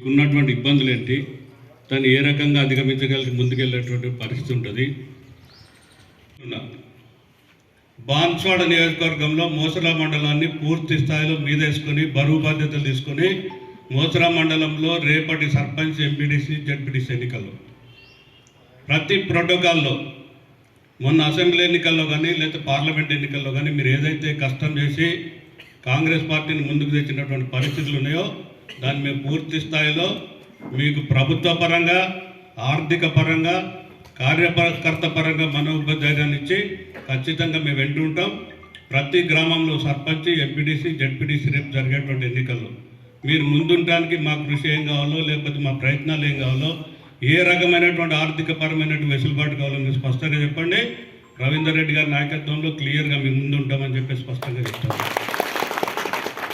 ఉన్నటువంటి ఇబ్బందులు ఏంటి, దాన్ని ఏ రకంగా అధిగమించగలిగి ముందుకెళ్ళేటువంటి పరిస్థితి ఉంటుంది. బాన్స్వాడ నియోజకవర్గంలో మోసరా మండలాన్ని పూర్తి స్థాయిలో మీదేసుకొని బరువు బాధ్యతలు తీసుకొని మోసరా మండలంలో రేపటి సర్పంచ్, ఎంపీడీసీ, జడ్పీటీసీ ఎన్నికల్లో ప్రతి ప్రోటోకాల్లో మొన్న అసెంబ్లీ ఎన్నికల్లో కానీ లేదా పార్లమెంట్ ఎన్నికల్లో కానీ మీరు ఏదైతే కష్టం చేసి కాంగ్రెస్ పార్టీని ముందుకు తెచ్చినటువంటి పరిస్థితులు ఉన్నాయో దాన్ని మేము పూర్తి స్థాయిలో మీకు ప్రభుత్వ పరంగా, ఆర్థిక పరంగా, కార్యకర్త పరంగా మనోధైర్యాన్ని ఇచ్చి ఖచ్చితంగా మేము వెంటూ ఉంటాం. ప్రతి గ్రామంలో సర్పంచ్, ఎంపీడీసీ, జడ్పీటీసీ రేపు జరిగేటువంటి ఎన్నికల్లో మీరు ముందుండడానికి మా కృషి ఏం కావాలో, లేకపోతే మా ప్రయత్నాలు ఏం కావాలో, ఏ రకమైనటువంటి ఆర్థిక పరమైనటువంటి వెసులుబాటు కావాలో మీరు స్పష్టంగా చెప్పండి. రవీందర్ రెడ్డి గారి నాయకత్వంలో క్లియర్గా మేము ముందు ఉంటామని చెప్పి స్పష్టంగా చెప్తాను.